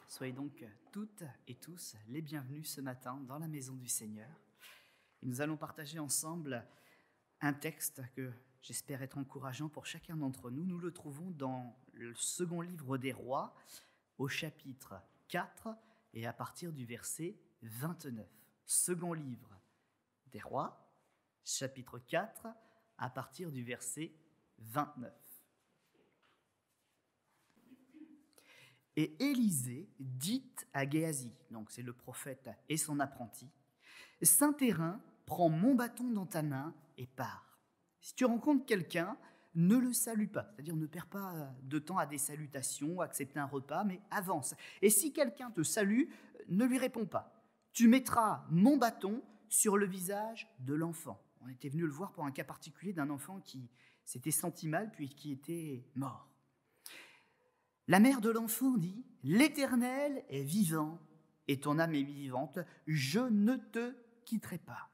Soyez donc toutes et tous les bienvenus ce matin dans la maison du Seigneur. Et nous allons partager ensemble un texte que j'espère être encourageant pour chacun d'entre nous. Nous le trouvons dans le second livre des Rois, au chapitre 4 et à partir du verset 29. Second livre des Rois, chapitre 4, à partir du verset 29. Et Élisée dit à Géasi, donc c'est le prophète et son apprenti, « Saint-Hérin, prends mon bâton dans ta main et pars. Si tu rencontres quelqu'un, ne le salue pas, c'est-à-dire ne perds pas de temps à des salutations, à accepter un repas, mais avance. Et si quelqu'un te salue, ne lui réponds pas. Tu mettras mon bâton sur le visage de l'enfant. » On était venu le voir pour un cas particulier d'un enfant qui s'était senti mal puis qui était mort. La mère de l'enfant dit « L'Éternel est vivant et ton âme est vivante, je ne te quitterai pas. »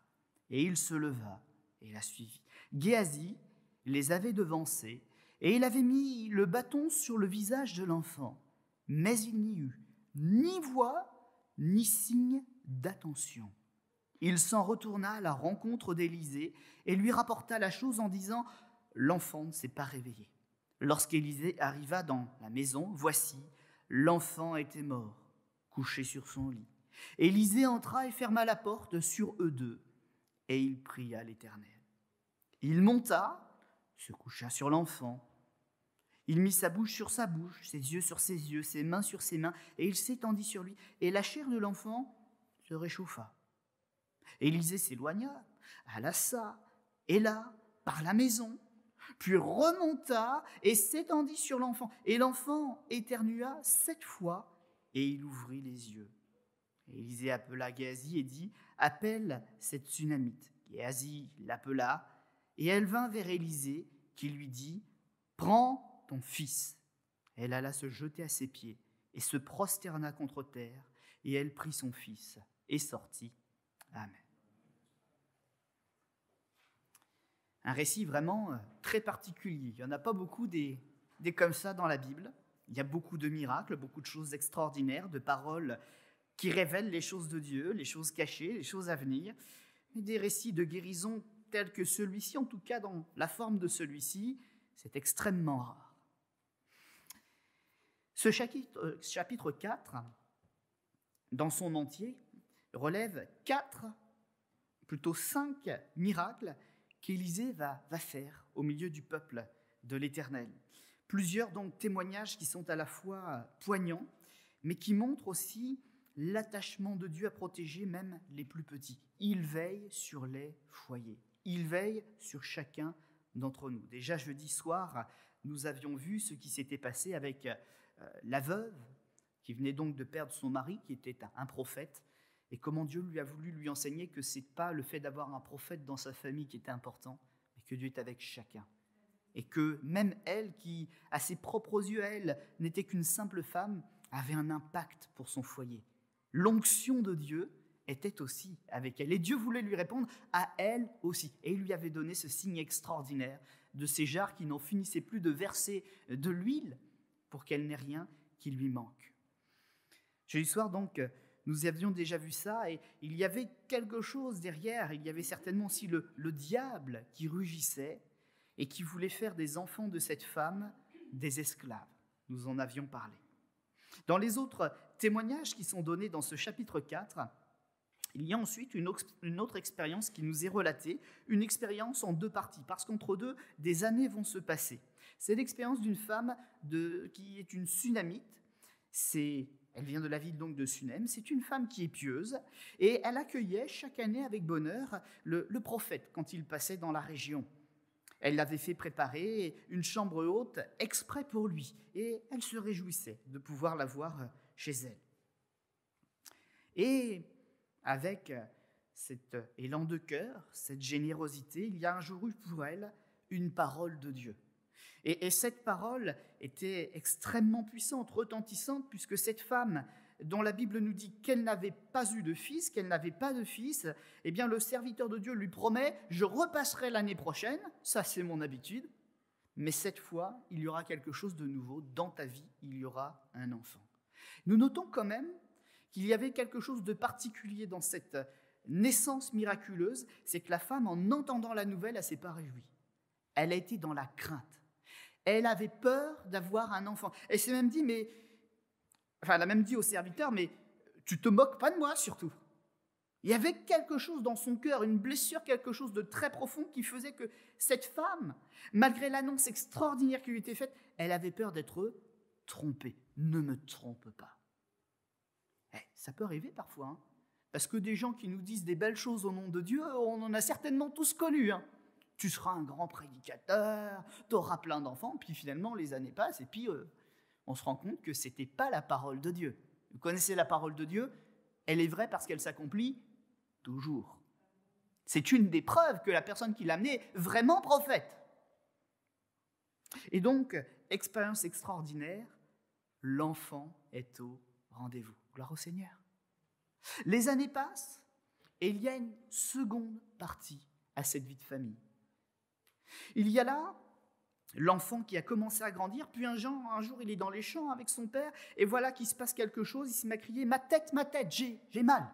Et il se leva et la suivit. Géasi les avait devancés et il avait mis le bâton sur le visage de l'enfant, mais il n'y eut ni voix ni signe d'attention. Il s'en retourna à la rencontre d'Élisée et lui rapporta la chose en disant « L'enfant ne s'est pas réveillé. » Lorsqu'Élisée arriva dans la maison, voici, l'enfant était mort, couché sur son lit. Élisée entra et ferma la porte sur eux deux, et il pria l'Éternel. Il monta, se coucha sur l'enfant. Il mit sa bouche sur sa bouche, ses yeux sur ses yeux, ses mains sur ses mains, et il s'étendit sur lui. Et la chair de l'enfant se réchauffa. Élisée s'éloigna, alla çà et là, par la maison, puis remonta et s'étendit sur l'enfant. Et l'enfant éternua 7 fois, et il ouvrit les yeux. Et Élisée appela Géasi et dit « Appelle cette Sunamite. » Géasi l'appela, et elle vint vers Élisée, qui lui dit « Prends ton fils. » Elle alla se jeter à ses pieds, et se prosterna contre terre, et elle prit son fils, et sortit. Amen. Un récit vraiment très particulier. Il n'y en a pas beaucoup des comme ça dans la Bible. Il y a beaucoup de miracles, beaucoup de choses extraordinaires, de paroles qui révèlent les choses de Dieu, les choses cachées, les choses à venir. Mais des récits de guérison tels que celui-ci, en tout cas dans la forme de celui-ci, c'est extrêmement rare. Ce chapitre 4, dans son entier, relève 5 miracles qu'Élisée va faire au milieu du peuple de l'Éternel. Plusieurs donc témoignages qui sont à la fois poignants, mais qui montrent aussi l'attachement de Dieu à protéger même les plus petits. Il veille sur les foyers. Il veille sur chacun d'entre nous. Déjà jeudi soir, nous avions vu ce qui s'était passé avec la veuve qui venait donc de perdre son mari, qui était un prophète, et comment Dieu lui a voulu lui enseigner que ce n'est pas le fait d'avoir un prophète dans sa famille qui était important, mais que Dieu est avec chacun. Et que même elle, qui, à ses propres yeux, elle, n'était qu'une simple femme, avait un impact pour son foyer. L'onction de Dieu était aussi avec elle. Et Dieu voulait lui répondre à elle aussi. Et il lui avait donné ce signe extraordinaire de ces jarres qui n'en finissaient plus de verser de l'huile pour qu'elle n'ait rien qui lui manque. Jeudi soir, donc, nous avions déjà vu ça et il y avait quelque chose derrière. Il y avait certainement aussi le diable qui rugissait et qui voulait faire des enfants de cette femme des esclaves. Nous en avions parlé. Dans les autres témoignages qui sont donnés dans ce chapitre 4, il y a ensuite une autre expérience qui nous est relatée, une expérience en 2 parties, parce qu'entre deux, des années vont se passer. C'est l'expérience d'une femme qui est une Sunamite. Elle vient de la ville donc de Sunem. C'est une femme qui est pieuse et elle accueillait chaque année avec bonheur le prophète quand il passait dans la région. Elle l'avait fait préparer une chambre haute exprès pour lui et elle se réjouissait de pouvoir la voir chez elle. Et avec cet élan de cœur, cette générosité, il y a un jour eu pour elle une parole de Dieu. Et cette parole était extrêmement puissante, retentissante, puisque cette femme, dont la Bible nous dit qu'elle n'avait pas eu de fils, qu'elle n'avait pas de fils, eh bien le serviteur de Dieu lui promet « Je repasserai l'année prochaine, ça c'est mon habitude, mais cette fois, il y aura quelque chose de nouveau, dans ta vie, il y aura un enfant. » Nous notons quand même qu'il y avait quelque chose de particulier dans cette naissance miraculeuse, c'est que la femme, en entendant la nouvelle, elle ne s'est pas réjouie. Elle a été dans la crainte. Elle avait peur d'avoir un enfant. Elle s'est même dit, elle a même dit au serviteur, mais tu te moques pas de moi surtout. Il y avait quelque chose dans son cœur, une blessure, quelque chose de très profond qui faisait que cette femme, malgré l'annonce extraordinaire qui lui était faite, elle avait peur d'être trompée. Ne me trompe pas. Ça peut arriver parfois, hein, parce que des gens qui nous disent des belles choses au nom de Dieu, on en a certainement tous connu. Hein. Tu seras un grand prédicateur, tu auras plein d'enfants, puis finalement les années passent et puis on se rend compte que ce n'était pas la parole de Dieu. Vous connaissez la parole de Dieu, elle est vraie parce qu'elle s'accomplit toujours. C'est une des preuves que la personne qui l'a amenée est vraiment prophète. Et donc, expérience extraordinaire, l'enfant est au rendez-vous. Gloire au Seigneur. Les années passent et il y a une seconde partie à cette vie de famille. Il y a là l'enfant qui a commencé à grandir, puis un jour il est dans les champs avec son père et voilà qu'il se passe quelque chose, il se met à crier « ma tête, j'ai mal ».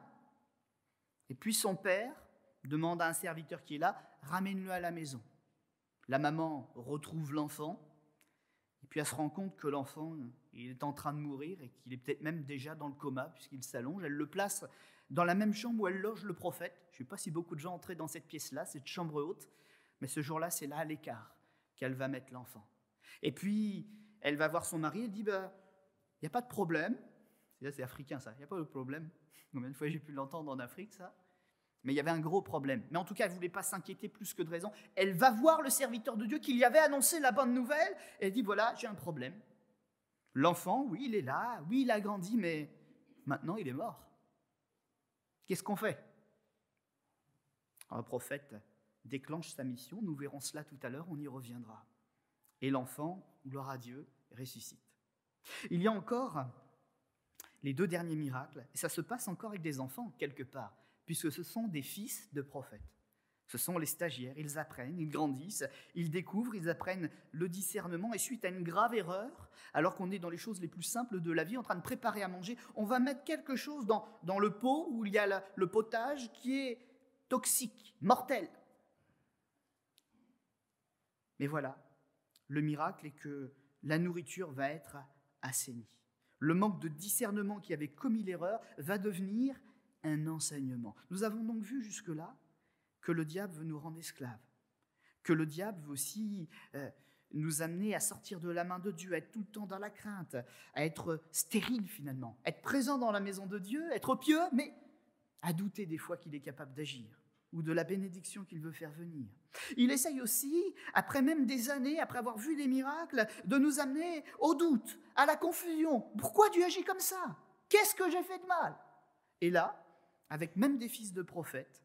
Et puis son père demande à un serviteur qui est là « ramène-le à la maison ». La maman retrouve l'enfant et puis elle se rend compte que l'enfant il est en train de mourir et qu'il est peut-être même déjà dans le coma puisqu'il s'allonge. Elle le place dans la même chambre où elle loge le prophète. Je ne sais pas si beaucoup de gens entraient dans cette pièce-là, cette chambre haute, mais ce jour-là, c'est là à l'écart qu'elle va mettre l'enfant. Et puis, elle va voir son mari, elle dit, il n'y a pas de problème. C'est africain ça, il n'y a pas de problème. Combien de fois j'ai pu l'entendre en Afrique ça ? Mais il y avait un gros problème. Mais en tout cas, elle ne voulait pas s'inquiéter plus que de raison. Elle va voir le serviteur de Dieu qui lui avait annoncé la bonne nouvelle. Et elle dit, voilà, j'ai un problème. L'enfant, oui, il est là, oui, il a grandi, mais maintenant, il est mort. Qu'est-ce qu'on fait ? Alors, le prophète déclenche sa mission, nous verrons cela tout à l'heure, on y reviendra. Et l'enfant, gloire à Dieu, ressuscite. Il y a encore les 2 derniers miracles, et ça se passe encore avec des enfants, quelque part, puisque ce sont des fils de prophètes. Ce sont les stagiaires, ils apprennent, ils grandissent, ils découvrent, ils apprennent le discernement, et suite à une grave erreur, alors qu'on est dans les choses les plus simples de la vie, en train de préparer à manger, on va mettre quelque chose dans le pot où il y a le potage qui est toxique, mortel. Mais voilà, le miracle est que la nourriture va être assainie. Le manque de discernement qui avait commis l'erreur va devenir un enseignement. Nous avons donc vu jusque-là que le diable veut nous rendre esclaves, que le diable veut aussi nous amener à sortir de la main de Dieu, à être tout le temps dans la crainte, à être stérile finalement, être présent dans la maison de Dieu, être pieux, mais à douter des fois qu'il est capable d'agir ou de la bénédiction qu'il veut faire venir. Il essaye aussi, après même des années, après avoir vu des miracles, de nous amener au doute, à la confusion. Pourquoi Dieu agit comme ça ? Qu'est-ce que j'ai fait de mal ? Et là, avec même des fils de prophètes,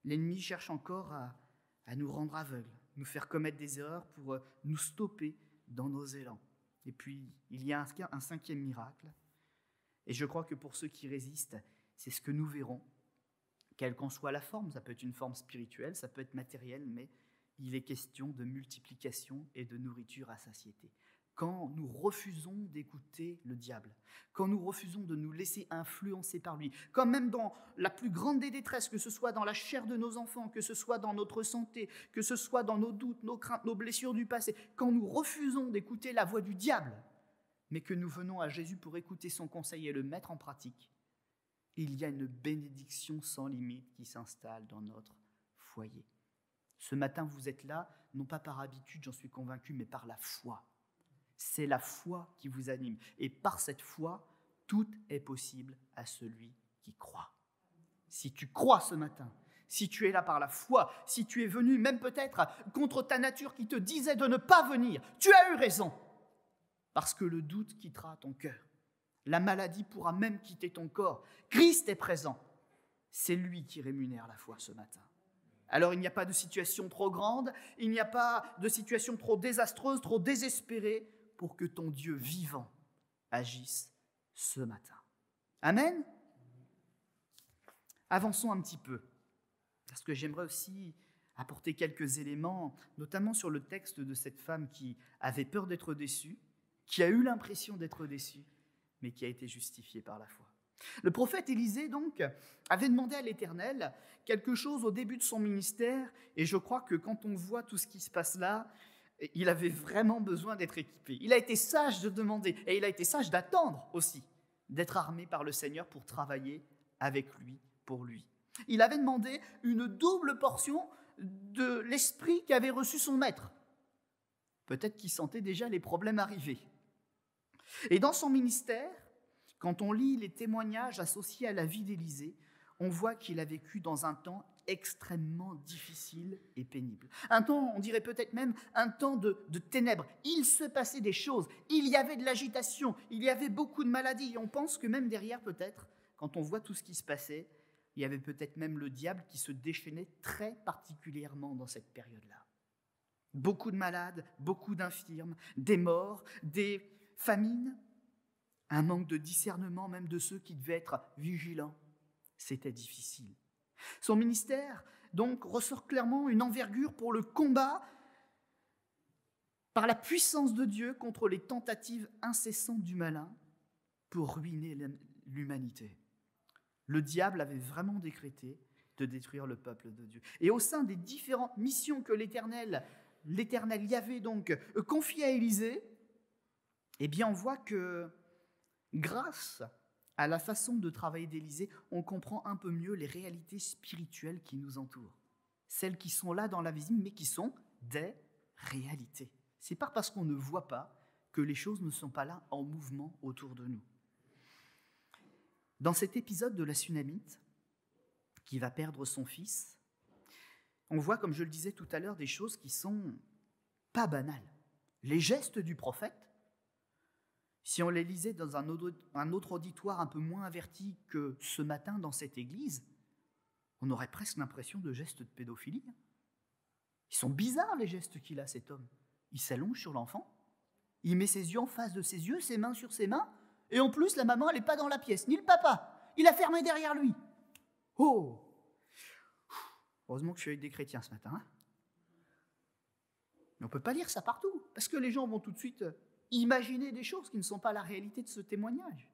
l'ennemi cherche encore à nous rendre aveugles, nous faire commettre des erreurs pour nous stopper dans nos élans. Et puis, il y a un 5e miracle. Et je crois que pour ceux qui résistent, c'est ce que nous verrons. Quelle qu'en soit la forme, ça peut être une forme spirituelle, ça peut être matérielle, mais il est question de multiplication et de nourriture à satiété. Quand nous refusons d'écouter le diable, quand nous refusons de nous laisser influencer par lui, quand même dans la plus grande des détresses, que ce soit dans la chair de nos enfants, que ce soit dans notre santé, que ce soit dans nos doutes, nos craintes, nos blessures du passé, quand nous refusons d'écouter la voix du diable, mais que nous venons à Jésus pour écouter son conseil et le mettre en pratique, il y a une bénédiction sans limite qui s'installe dans notre foyer. Ce matin, vous êtes là, non pas par habitude, j'en suis convaincu, mais par la foi. C'est la foi qui vous anime. Et par cette foi, tout est possible à celui qui croit. Si tu crois ce matin, si tu es là par la foi, si tu es venu même peut-être contre ta nature qui te disait de ne pas venir, tu as eu raison. Parce que le doute quittera ton cœur. La maladie pourra même quitter ton corps. Christ est présent. C'est lui qui rémunère la foi ce matin. Alors il n'y a pas de situation trop grande, il n'y a pas de situation trop désastreuse, trop désespérée pour que ton Dieu vivant agisse ce matin. Amen ? Avançons un petit peu, parce que j'aimerais aussi apporter quelques éléments, notamment sur le texte de cette femme qui avait peur d'être déçue, qui a eu l'impression d'être déçue, mais qui a été justifié par la foi. Le prophète Élisée, donc, avait demandé à l'Éternel quelque chose au début de son ministère, et je crois que quand on voit tout ce qui se passe là, il avait vraiment besoin d'être équipé. Il a été sage de demander, et il a été sage d'attendre aussi, d'être armé par le Seigneur pour travailler avec lui, pour lui. Il avait demandé une double portion de l'esprit qu'avait reçu son maître. Peut-être qu'il sentait déjà les problèmes arriver. Et dans son ministère, quand on lit les témoignages associés à la vie d'Élisée, on voit qu'il a vécu dans un temps extrêmement difficile et pénible. Un temps, on dirait peut-être même un temps de ténèbres. Il se passait des choses, il y avait de l'agitation, il y avait beaucoup de maladies. Et on pense que même derrière, peut-être, quand on voit tout ce qui se passait, il y avait peut-être même le diable qui se déchaînait très particulièrement dans cette période-là. Beaucoup de malades, beaucoup d'infirmes, des morts, des famines, un manque de discernement même de ceux qui devaient être vigilants. C'était difficile. Son ministère, donc, ressort clairement une envergure pour le combat par la puissance de Dieu contre les tentatives incessantes du malin pour ruiner l'humanité. Le diable avait vraiment décrété de détruire le peuple de Dieu. Et au sein des différentes missions que l'Éternel y avait donc confiées à Élisée, eh bien on voit que grâce à la façon de travailler d'Élisée, on comprend un peu mieux les réalités spirituelles qui nous entourent. Celles qui sont là dans la visible, mais qui sont des réalités. Ce n'est pas parce qu'on ne voit pas que les choses ne sont pas là en mouvement autour de nous. Dans cet épisode de la Sunamite, qui va perdre son fils, on voit, comme je le disais tout à l'heure, des choses qui sont pas banales. Les gestes du prophète, si on les lisait dans un autre auditoire un peu moins averti que ce matin dans cette église, on aurait presque l'impression de gestes de pédophilie. Ils sont bizarres les gestes qu'il a, cet homme. Il s'allonge sur l'enfant, il met ses yeux en face de ses yeux, ses mains sur ses mains, et en plus la maman elle n'est pas dans la pièce, ni le papa, il a fermé derrière lui. Oh! Heureusement que je suis avec des chrétiens ce matin. Mais on ne peut pas lire ça partout, parce que les gens vont tout de suite imaginer des choses qui ne sont pas la réalité de ce témoignage.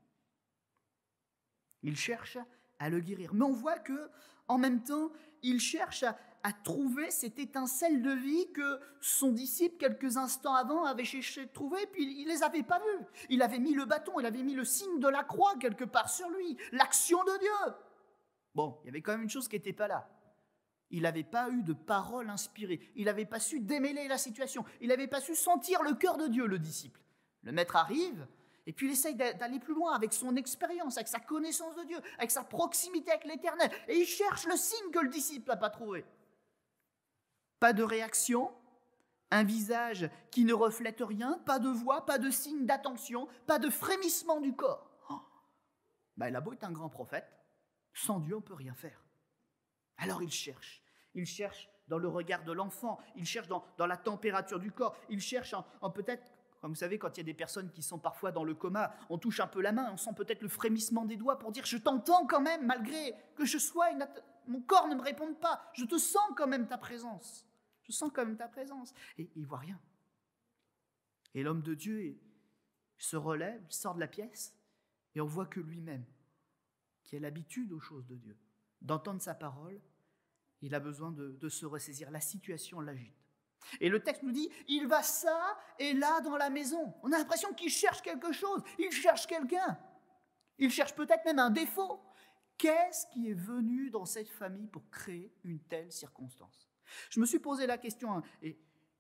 Il cherche à le guérir. Mais on voit que, en même temps, il cherche à trouver cette étincelle de vie que son disciple, quelques instants avant, avait cherché de trouver, puis il ne les avait pas vus. Il avait mis le bâton, il avait mis le signe de la croix quelque part sur lui, l'action de Dieu. Bon, il y avait quand même une chose qui n'était pas là. Il n'avait pas eu de parole inspirée. Il n'avait pas su démêler la situation. Il n'avait pas su sentir le cœur de Dieu, le disciple. Le maître arrive, et puis il essaye d'aller plus loin avec son expérience, avec sa connaissance de Dieu, avec sa proximité avec l'Éternel. Et il cherche le signe que le disciple n'a pas trouvé. Pas de réaction, un visage qui ne reflète rien, pas de voix, pas de signe d'attention, pas de frémissement du corps. Il a beau être un grand prophète, sans Dieu on ne peut rien faire. Alors il cherche dans le regard de l'enfant, il cherche dans la température du corps, il cherche en peut-être, comme vous savez, quand il y a des personnes qui sont parfois dans le coma, on touche un peu la main, on sent peut-être le frémissement des doigts pour dire « je t'entends quand même, malgré que je sois mon corps ne me réponde pas, je te sens quand même ta présence. Je sens quand même ta présence. » Et il ne voit rien. Et l'homme de Dieu se relève, il sort de la pièce, et on voit que lui-même, qui a l'habitude aux choses de Dieu, d'entendre sa parole, il a besoin de se ressaisir. La situation l'agite. Et le texte nous dit, il va ça et là dans la maison. On a l'impression qu'il cherche quelque chose, il cherche quelqu'un. Il cherche peut-être même un défaut. Qu'est-ce qui est venu dans cette famille pour créer une telle circonstance? Je me suis posé la question, et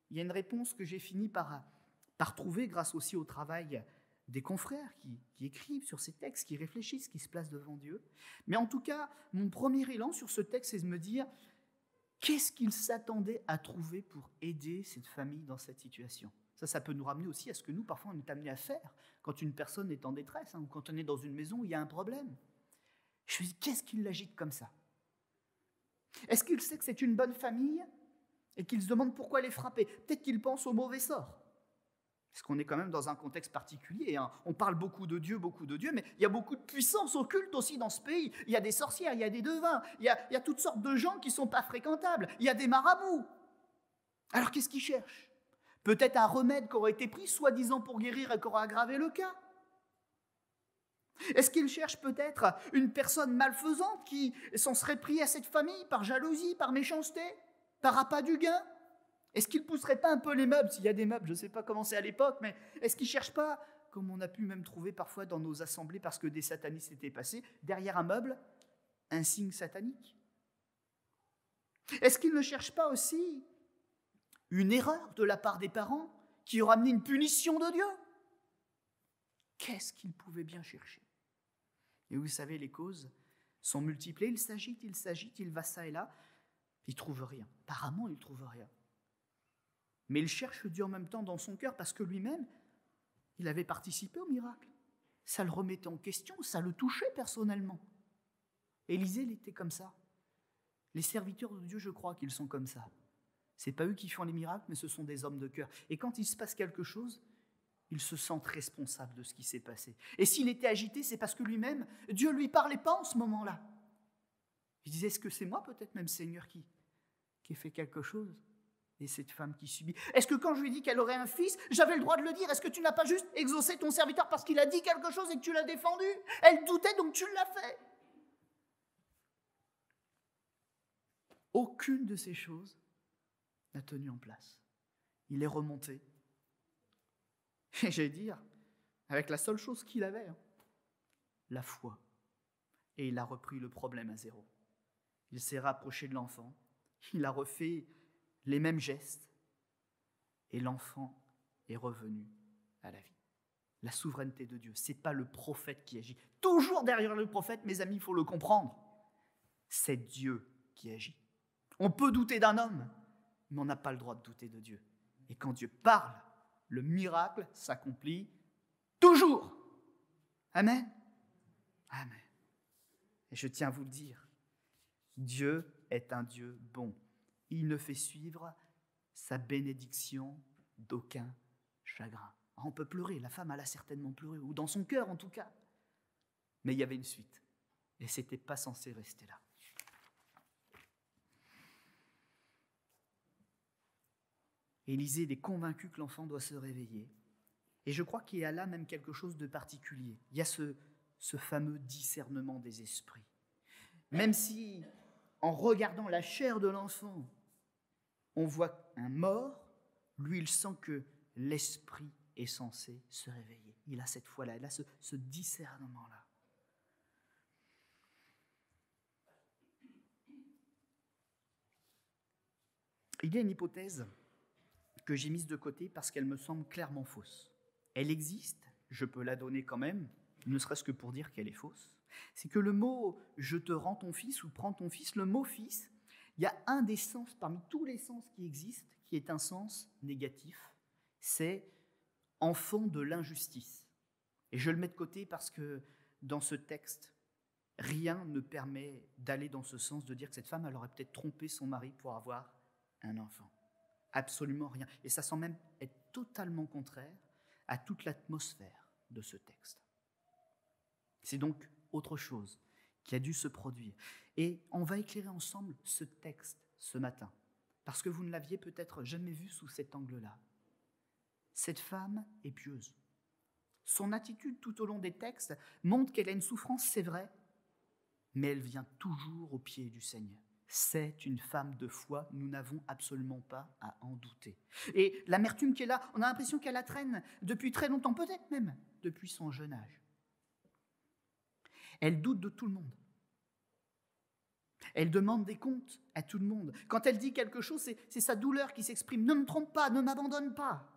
il y a une réponse que j'ai fini par trouver grâce aussi au travail des confrères qui écrivent sur ces textes, qui réfléchissent, qui se placent devant Dieu. Mais en tout cas, mon premier élan sur ce texte, c'est de me dire, qu'est-ce qu'il s'attendait à trouver pour aider cette famille dans cette situation? Ça peut nous ramener aussi à ce que nous, parfois, on est amené à faire quand une personne est en détresse, ou quand on est dans une maison où il y a un problème. Je me dis, qu'est-ce qui l'agite comme ça? Est-ce qu'il sait que c'est une bonne famille et qu'il se demande pourquoi elle est frappée? Peut-être qu'il pense au mauvais sort. Parce qu'on est quand même dans un contexte particulier. On parle beaucoup de Dieu, mais il y a beaucoup de puissance occulte aussi dans ce pays. Il y a des sorcières, il y a des devins, il y a toutes sortes de gens qui ne sont pas fréquentables. Il y a des marabouts. Alors qu'est-ce qu'ils cherchent? Peut-être un remède qui aurait été pris, soi-disant pour guérir et qui aurait aggravé le cas. Est-ce qu'il cherche peut-être une personne malfaisante qui s'en serait pris à cette famille par jalousie, par méchanceté, par appât du gain? Est-ce qu'il ne pousserait pas un peu les meubles, s'il y a des meubles, je ne sais pas comment c'est à l'époque, mais est-ce qu'il ne cherche pas, comme on a pu même trouver parfois dans nos assemblées parce que des satanistes étaient passés, derrière un meuble, un signe satanique? Est-ce qu'il ne cherche pas aussi une erreur de la part des parents qui aura amené une punition de Dieu? Qu'est-ce qu'il pouvait bien chercher? Et vous savez, les causes sont multiples. Il s'agite, il va ça et là. Il ne trouve rien. Apparemment, il ne trouve rien. Mais il cherche Dieu en même temps dans son cœur parce que lui-même, il avait participé au miracle. Ça le remettait en question, ça le touchait personnellement. Élisée, il était comme ça. Les serviteurs de Dieu, je crois qu'ils sont comme ça. Ce n'est pas eux qui font les miracles, mais ce sont des hommes de cœur. Et quand il se passe quelque chose, ils se sentent responsables de ce qui s'est passé. Et s'il était agité, c'est parce que lui-même, Dieu ne lui parlait pas en ce moment-là. Il disait, est-ce que c'est moi peut-être même, Seigneur, qui ai fait quelque chose? Et cette femme qui subit. Est-ce que quand je lui ai dit qu'elle aurait un fils, j'avais le droit de le dire? Est-ce que tu n'as pas juste exaucé ton serviteur parce qu'il a dit quelque chose et que tu l'as défendu? Elle doutait, donc tu l'as fait. Aucune de ces choses n'a tenu en place. Il est remonté. Et j'allais dire, avec la seule chose qu'il avait, la foi. Et il a repris le problème à zéro. Il s'est rapproché de l'enfant. Il a refait les mêmes gestes. Et l'enfant est revenu à la vie. La souveraineté de Dieu, ce n'est pas le prophète qui agit. Toujours derrière le prophète, mes amis, il faut le comprendre. C'est Dieu qui agit. On peut douter d'un homme, mais on n'a pas le droit de douter de Dieu. Et quand Dieu parle, le miracle s'accomplit toujours. Amen. Amen. Et je tiens à vous le dire, Dieu est un Dieu bon. Il ne fait suivre sa bénédiction d'aucun chagrin. On peut pleurer, la femme elle a certainement pleuré, ou dans son cœur en tout cas. Mais il y avait une suite, et ce n'était pas censé rester là. Élisée est convaincu que l'enfant doit se réveiller. Et je crois qu'il y a là même quelque chose de particulier. Il y a ce fameux discernement des esprits. Même si, en regardant la chair de l'enfant, on voit un mort, lui, il sent que l'esprit est censé se réveiller. Il a cette foi-là, il a ce discernement-là. Il y a une hypothèse que j'ai mise de côté parce qu'elle me semble clairement fausse. Elle existe, je peux la donner quand même, ne serait-ce que pour dire qu'elle est fausse. C'est que le mot « je te rends ton fils » ou « prends ton fils », le mot « fils », il y a un des sens, parmi tous les sens qui existent, qui est un sens négatif, c'est « enfant de l'injustice ». Et je le mets de côté parce que dans ce texte, rien ne permet d'aller dans ce sens, de dire que cette femme, elle aurait peut-être trompé son mari pour avoir un enfant. Absolument rien. Et ça semble même être totalement contraire à toute l'atmosphère de ce texte. C'est donc autre chose qui a dû se produire. Et on va éclairer ensemble ce texte ce matin, parce que vous ne l'aviez peut-être jamais vu sous cet angle-là. Cette femme est pieuse. Son attitude tout au long des textes montre qu'elle a une souffrance, c'est vrai, mais elle vient toujours au pied du Seigneur. C'est une femme de foi, nous n'avons absolument pas à en douter. Et l'amertume qui est là, on a l'impression qu'elle la traîne depuis très longtemps, peut-être même depuis son jeune âge. Elle doute de tout le monde. Elle demande des comptes à tout le monde. Quand elle dit quelque chose, c'est sa douleur qui s'exprime. Ne me trompe pas, ne m'abandonne pas.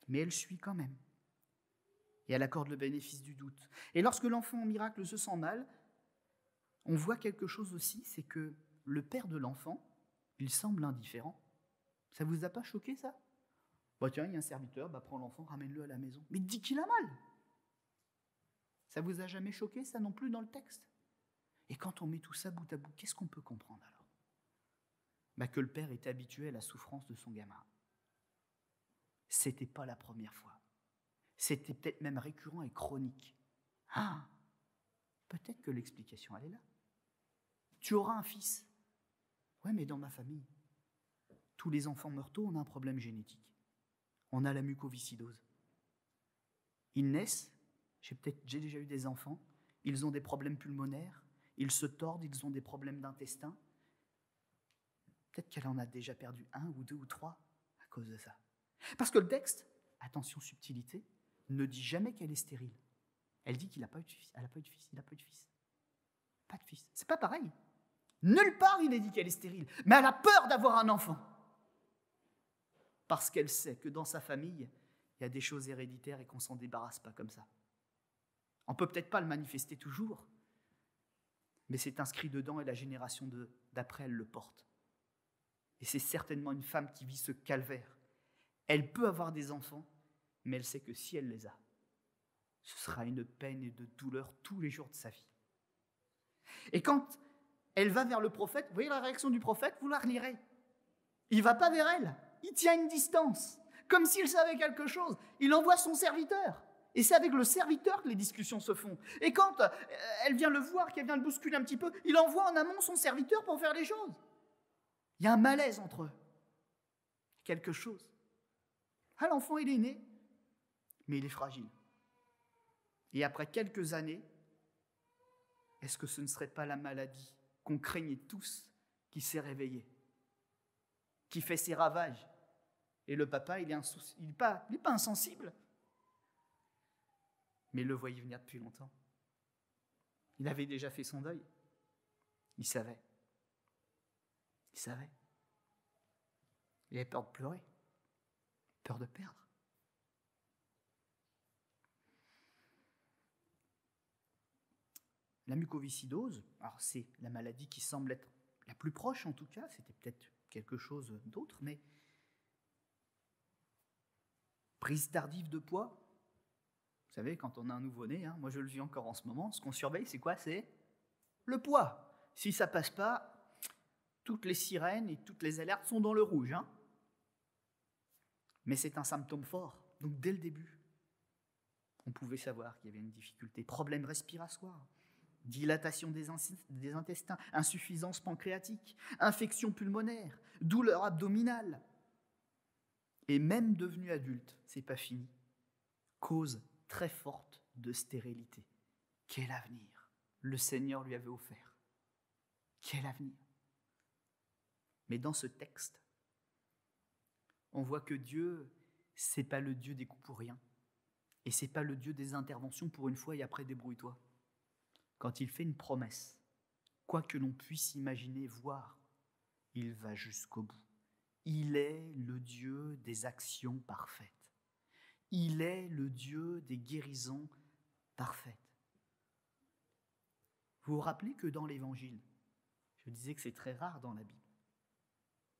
Mais elle suit quand même. Et elle accorde le bénéfice du doute. Et lorsque l'enfant en miracle se sent mal, on voit quelque chose aussi, c'est que le père de l'enfant, il semble indifférent. Ça ne vous a pas choqué, ça? Bah tiens, il y a un serviteur, prends l'enfant, ramène-le à la maison. Mais dis qu'il a mal. Ça ne vous a jamais choqué, ça non plus, dans le texte? Et quand on met tout ça bout à bout, qu'est-ce qu'on peut comprendre alors? Que le père était habitué à la souffrance de son gamin. C'était pas la première fois. C'était peut-être même récurrent et chronique. Peut-être que l'explication, elle est là. Tu auras un fils. Ouais, mais dans ma famille, tous les enfants meurent tôt, on a un problème génétique. On a la mucoviscidose. Ils naissent, J'ai déjà eu des enfants, ils ont des problèmes pulmonaires, ils se tordent, ils ont des problèmes d'intestin. Peut-être qu'elle en a déjà perdu 1 ou 2 ou 3 à cause de ça. Parce que le texte, attention subtilité, ne dit jamais qu'elle est stérile. Elle dit qu'il n'a pas eu de fils, elle n'a pas eu de fils, il n'a pas eu de fils. Pas de fils. C'est pas pareil. Nulle part il est dit qu'elle est stérile, mais elle a peur d'avoir un enfant. Parce qu'elle sait que dans sa famille, il y a des choses héréditaires et qu'on ne s'en débarrasse pas comme ça. On ne peut peut-être pas le manifester toujours, mais c'est inscrit dedans et la génération d'après, elle le porte. Et c'est certainement une femme qui vit ce calvaire. Elle peut avoir des enfants, mais elle sait que si elle les a, ce sera une peine et de douleur tous les jours de sa vie. Et quand elle va vers le prophète, vous voyez la réaction du prophète, vous la relirez. Il ne va pas vers elle, il tient une distance, comme s'il savait quelque chose. Il envoie son serviteur. Et c'est avec le serviteur que les discussions se font. Et quand elle vient le voir, qu'elle vient le bousculer un petit peu, il envoie en amont son serviteur pour faire les choses. Il y a un malaise entre eux. Quelque chose. Ah, l'enfant, il est né, mais il est fragile. Et après quelques années, est-ce que ce ne serait pas la maladie qu'on craignait tous qui s'est réveillée, qui fait ses ravages? Et le papa, il n'est pas insensible. Mais il le voyait venir depuis longtemps. Il avait déjà fait son deuil. Il savait. Il savait. Il avait peur de pleurer, peur de perdre. La mucoviscidose, alors c'est la maladie qui semble être la plus proche en tout cas, c'était peut-être quelque chose d'autre, mais prise tardive de poids. Vous savez, quand on a un nouveau-né, moi je le vis encore en ce moment, ce qu'on surveille, c'est quoi? C'est le poids. Si ça passe pas, toutes les sirènes et toutes les alertes sont dans le rouge. Mais c'est un symptôme fort. Donc dès le début, on pouvait savoir qu'il y avait une difficulté. Problème respiratoire, dilatation des intestins, insuffisance pancréatique, infection pulmonaire, douleur abdominale. Et même devenu adulte, c'est pas fini. Cause très forte de stérilité. Quel avenir le Seigneur lui avait offert. Quel avenir. Mais dans ce texte, on voit que Dieu, c'est pas le Dieu des coups pour rien. Et c'est pas le Dieu des interventions pour une fois et après débrouille-toi. Quand il fait une promesse, quoi que l'on puisse imaginer, voir, il va jusqu'au bout. Il est le Dieu des actions parfaites. Il est le Dieu des guérisons parfaites. Vous vous rappelez que dans l'Évangile, je disais que c'est très rare dans la Bible,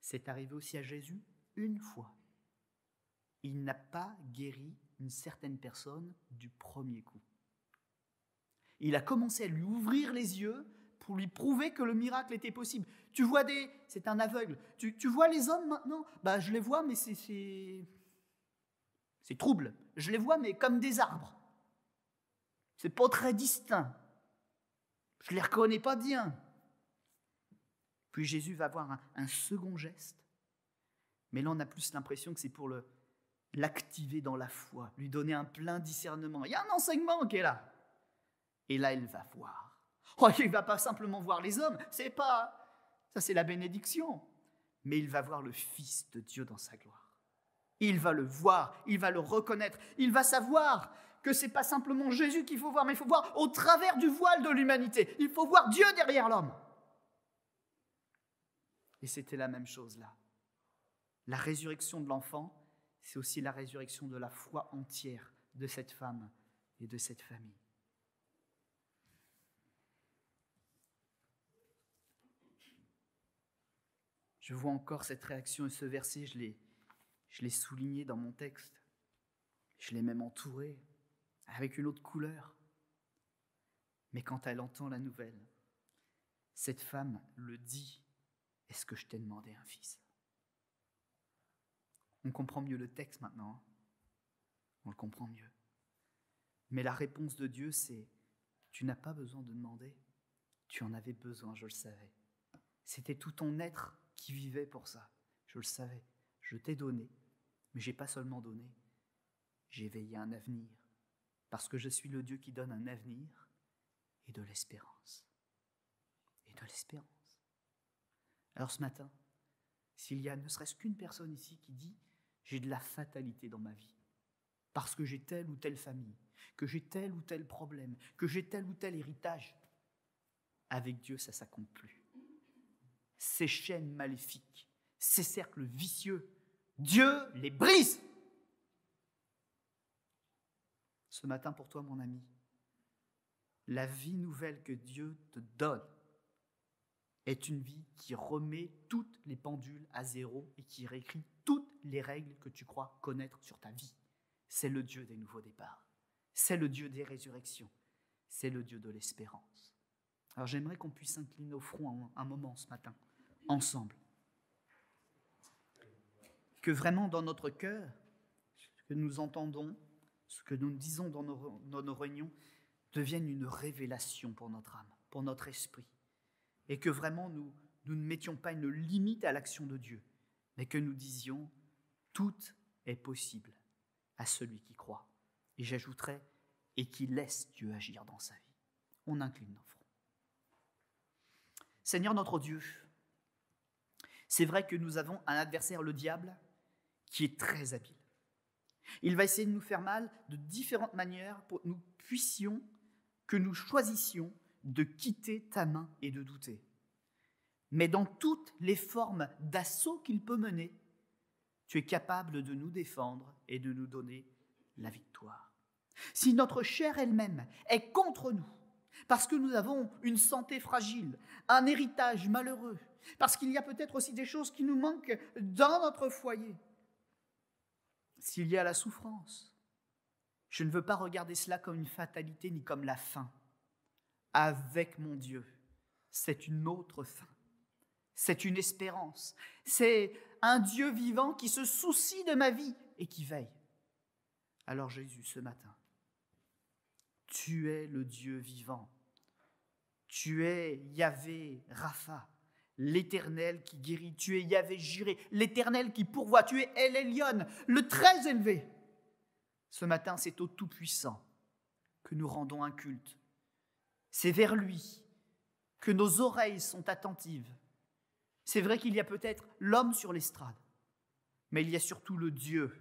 c'est arrivé aussi à Jésus une fois. Il n'a pas guéri une certaine personne du premier coup. Il a commencé à lui ouvrir les yeux pour lui prouver que le miracle était possible. Tu vois c'est un aveugle. Tu vois les hommes maintenant? Je les vois, mais c'est trouble. Je les vois, mais comme des arbres. C'est pas très distinct. Je les reconnais pas bien. Puis Jésus va avoir un second geste. Mais là, on a plus l'impression que c'est pour l'activer dans la foi, lui donner un plein discernement. Il y a un enseignement qui est là. Et là, il va voir. Il ne va pas simplement voir les hommes, ça c'est la bénédiction. Mais il va voir le Fils de Dieu dans sa gloire. Il va le voir, il va le reconnaître, il va savoir que ce n'est pas simplement Jésus qu'il faut voir, mais il faut voir au travers du voile de l'humanité. Il faut voir Dieu derrière l'homme. Et c'était la même chose là. La résurrection de l'enfant, c'est aussi la résurrection de la foi entière de cette femme et de cette famille. Je vois encore cette réaction et ce verset, je l'ai souligné dans mon texte. Je l'ai même entouré avec une autre couleur. Mais quand elle entend la nouvelle, cette femme le dit, « Est-ce que je t'ai demandé un fils ?» On comprend mieux le texte maintenant. On le comprend mieux. Mais la réponse de Dieu, c'est « Tu n'as pas besoin de demander. Tu en avais besoin, je le savais. » C'était tout ton être qui vivait pour ça. Je le savais. Je t'ai donné, mais je n'ai pas seulement donné. J'ai veillé un avenir. parce que je suis le Dieu qui donne un avenir et de l'espérance. Et de l'espérance. Alors ce matin, s'il y a ne serait-ce qu'une personne ici qui dit « j'ai de la fatalité dans ma vie », parce que j'ai telle ou telle famille, que j'ai tel ou tel problème, que j'ai tel ou tel héritage, avec Dieu, ça ne s'accomplit plus. Ces chaînes maléfiques, ces cercles vicieux, Dieu les brise. Ce matin, pour toi, mon ami, la vie nouvelle que Dieu te donne est une vie qui remet toutes les pendules à zéro et qui réécrit toutes les règles que tu crois connaître sur ta vie. C'est le Dieu des nouveaux départs. C'est le Dieu des résurrections. C'est le Dieu de l'espérance. Alors j'aimerais qu'on puisse s'incliner au front un moment ce matin, ensemble. Que vraiment dans notre cœur, ce que nous entendons, ce que nous disons dans nos réunions, devienne une révélation pour notre âme, pour notre esprit. Et que vraiment nous ne mettions pas une limite à l'action de Dieu, mais que nous disions « tout est possible à celui qui croit ». Et j'ajouterais « et qui laisse Dieu agir dans sa vie ». On incline nos fronts. Seigneur notre Dieu, c'est vrai que nous avons un adversaire, le diable, qui est très habile. Il va essayer de nous faire mal de différentes manières pour que nous choisissions de quitter ta main et de douter. Mais dans toutes les formes d'assaut qu'il peut mener, tu es capable de nous défendre et de nous donner la victoire. Si notre chair elle-même est contre nous, parce que nous avons une santé fragile, un héritage malheureux, parce qu'il y a peut-être aussi des choses qui nous manquent dans notre foyer, s'il y a la souffrance, je ne veux pas regarder cela comme une fatalité ni comme la fin. Avec mon Dieu, c'est une autre fin. C'est une espérance. C'est un Dieu vivant qui se soucie de ma vie et qui veille. Alors Jésus, ce matin, tu es le Dieu vivant. Tu es Yahvé Rapha, l'Éternel qui guérit. Tu es Yahvé Jiré, l'Éternel qui pourvoit. Tu es El Elyon, le très élevé. Ce matin, c'est au Tout-Puissant que nous rendons un culte. C'est vers lui que nos oreilles sont attentives. C'est vrai qu'il y a peut-être l'homme sur l'estrade, mais il y a surtout le Dieu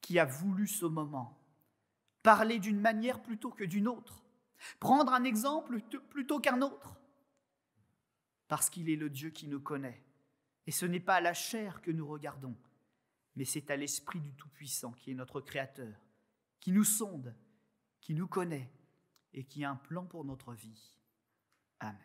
qui a voulu ce moment parler d'une manière plutôt que d'une autre, prendre un exemple plutôt qu'un autre, parce qu'il est le Dieu qui nous connaît. Et ce n'est pas à la chair que nous regardons, mais c'est à l'Esprit du Tout-Puissant qui est notre Créateur, qui nous sonde, qui nous connaît et qui a un plan pour notre vie. Amen.